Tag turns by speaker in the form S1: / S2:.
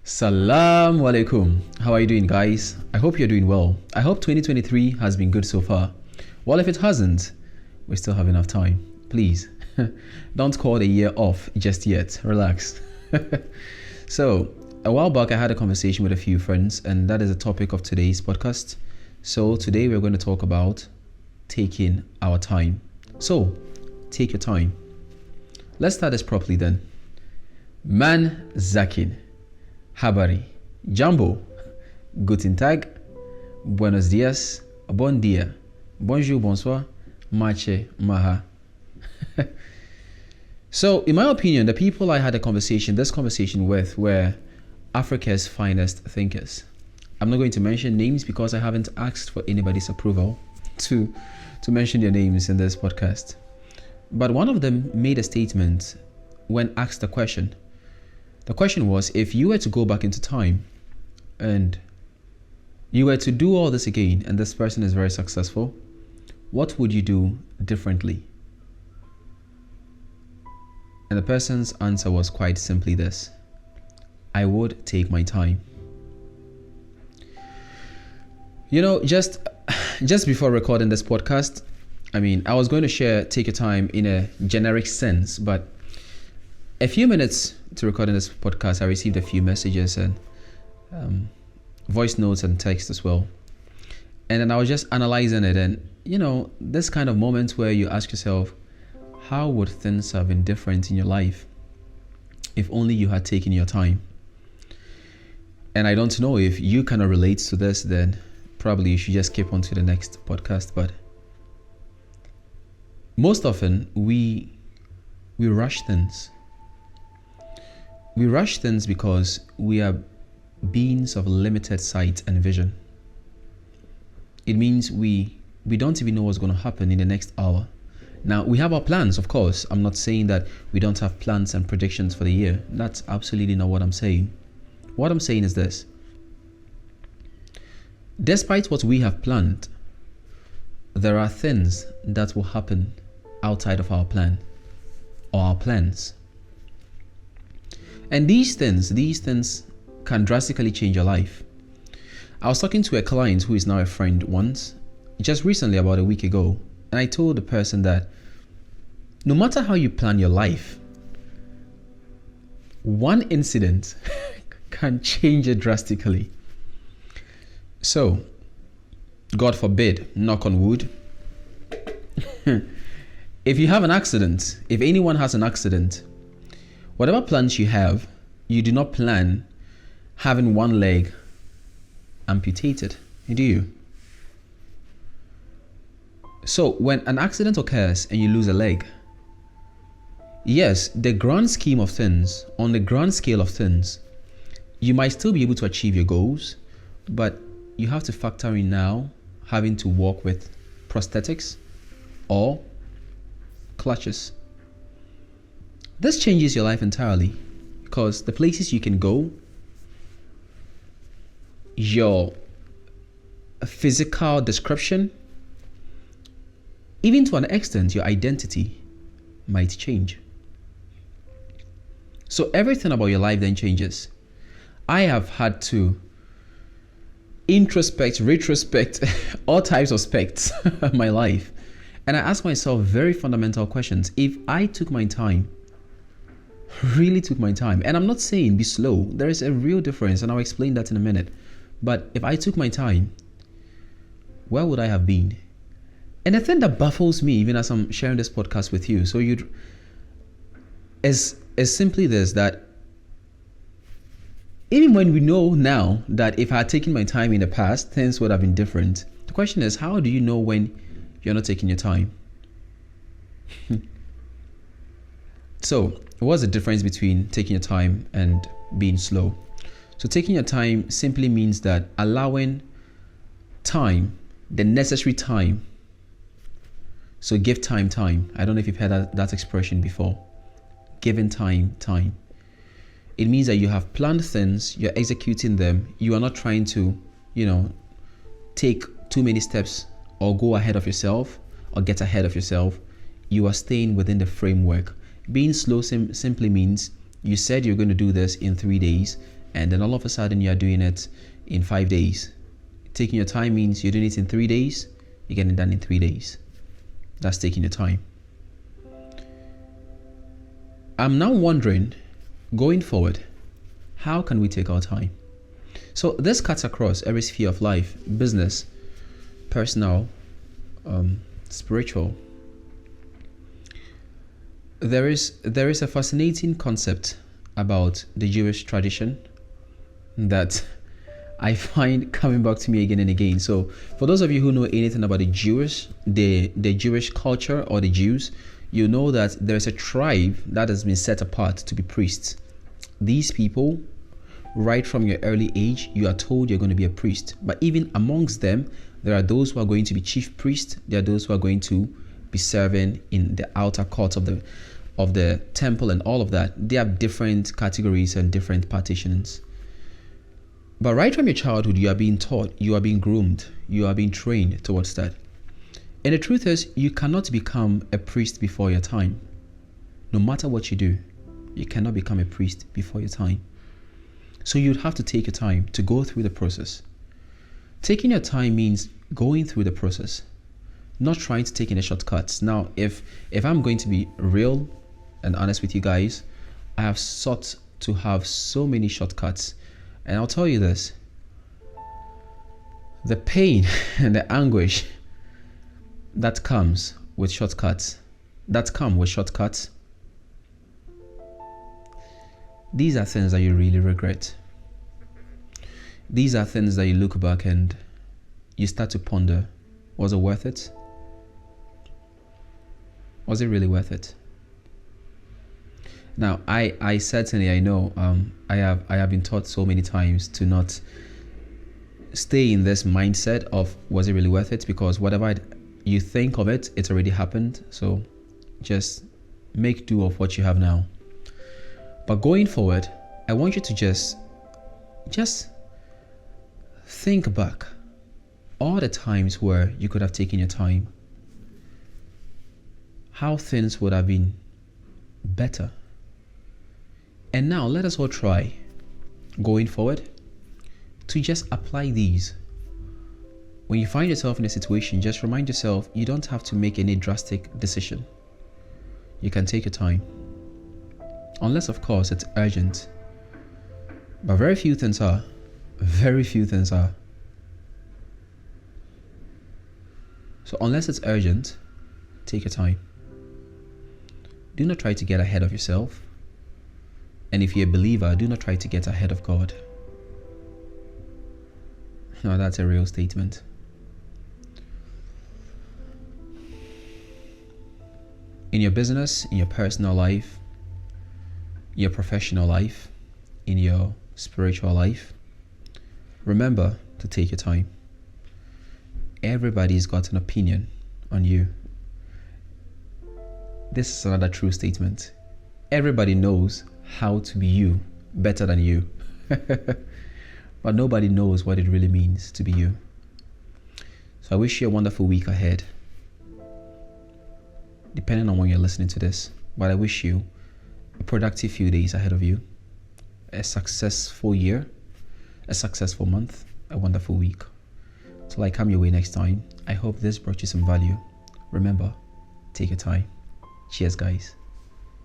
S1: Salam alaikum. How are you doing, guys? I hope you're doing well. I hope 2023 has been good so far. Well, if it hasn't, we still have enough time. Please, don't call the year off just yet. Relax. So, a while back, I had a conversation with a few friends, and that is the topic of today's podcast. So, today we're going to talk about taking our time. So, take your time. Let's start this properly then. Man Zakin. Habari, Jambo, Guten Tag, Buenos Dias, Bon Dia, Bonjour, Bonsoir, Mache, Maha. So, in my opinion, the people I had this conversation with were Africa's finest thinkers. I'm not going to mention names because I haven't asked for anybody's approval to mention their names in this podcast. But one of them made a statement when asked a question. The question was, if you were to go back into time and you were to do all this again and this person is very successful, what would you do differently? And the person's answer was quite simply this: I would take my time. You know, just before recording this podcast, I was going to share take your time in a generic sense, but a few minutes to recording this podcast, I received a few messages and voice notes and text as well. And then I was just analyzing it, and this kind of moments where you ask yourself, how would things have been different in your life if only you had taken your time? And I don't know if you kind of relate to this, then probably you should just skip on to the next podcast. But most often we rush things. We rush things because we are beings of limited sight and vision. It means we don't even know what's going to happen in the next hour. Now, we have our plans, of course. I'm not saying that we don't have plans and predictions for the year. That's absolutely not what I'm saying. What I'm saying is this: despite what we have planned, there are things that will happen outside of our plan or our plans. And these things can drastically change your life. I was talking to a client who is now a friend once, just recently, about a week ago, and I told the person that no matter how you plan your life, one incident can change it drastically. So, God forbid, knock on wood, if you have an accident, if anyone has an accident, whatever plans you have, you do not plan having one leg amputated, do you? So when an accident occurs and you lose a leg, yes, the grand scheme of things, on the grand scale of things, you might still be able to achieve your goals, but you have to factor in now having to walk with prosthetics or clutches. This changes your life entirely, because the places you can go, your physical description, even to an extent, your identity might change. So everything about your life then changes. I have had to introspect, retrospect, all types of aspects of my life. And I ask myself very fundamental questions. If I took my time, really took my time, and I'm not saying be slow, there is a real difference, and I'll explain that in a minute. But if I took my time, where would I have been? And the thing that baffles me, even as I'm sharing this podcast with you, is simply this: that even when we know now that if I had taken my time in the past, things would have been different. The question is, how do you know when you're not taking your time? So, what's the difference between taking your time and being slow? So taking your time simply means that allowing time, the necessary time. So give time. I don't know if you've heard that expression before. Giving time. It means that you have planned things, you're executing them. You are not trying to, take too many steps or go ahead of yourself or get ahead of yourself. You are staying within the framework. Being slow simply means you said you're going to do this in 3 days and then all of a sudden you are doing it in 5 days. Taking your time means you're doing it in 3 days, you're getting it done in 3 days. That's taking your time. I'm now wondering, going forward, how can we take our time? So this cuts across every sphere of life: business, personal, spiritual. There is a fascinating concept about the Jewish tradition that I find coming back to me again and again. So for those of you who know anything about the Jewish culture or the Jews, you know that there's a tribe that has been set apart to be priests. These people, right from your early age, you are told you're going to be a priest. But even amongst them, there are those who are going to be chief priests. There are those who are going to be serving in the outer courts of the temple and all of that. They have different categories and different partitions. But right from your childhood, you are being taught, you are being groomed, you are being trained towards that. And the truth is, you cannot become a priest before your time. No matter what you do, you cannot become a priest before your time. So you'd have to take your time to go through the process. Taking your time means going through the process, not trying to take any shortcuts. Now, if I'm going to be real and honest with you guys, I have sought to have so many shortcuts. And I'll tell you this, the pain and the anguish that comes with shortcuts, these are things that you really regret. These are things that you look back and you start to ponder, was it worth it? Was it really worth it? Now, I certainly, I know, I have been taught so many times to not stay in this mindset of was it really worth it, because whatever you think of it, it's already happened. So just make do of what you have now. But going forward, I want you to just think back all the times where you could have taken your time, how things would have been better. And now let us all try, going forward, to just apply these. When you find yourself in a situation, just remind yourself you don't have to make any drastic decision. You can take your time. Unless, of course, it's urgent. But very few things are. Very few things are. So unless it's urgent, take your time. Do not try to get ahead of yourself. And if you're a believer, do not try to get ahead of God. Now that's a real statement. In your business, in your personal life, your professional life, in your spiritual life, remember to take your time. Everybody's got an opinion on you. This is another true statement. Everybody knows how to be you better than you. But nobody knows what it really means to be you. So I wish you a wonderful week ahead, depending on when you're listening to this. But I wish you a productive few days ahead of you, a successful year, a successful month, a wonderful week. Till I come your way next time, I hope this brought you some value. Remember, take your time. Cheers, guys.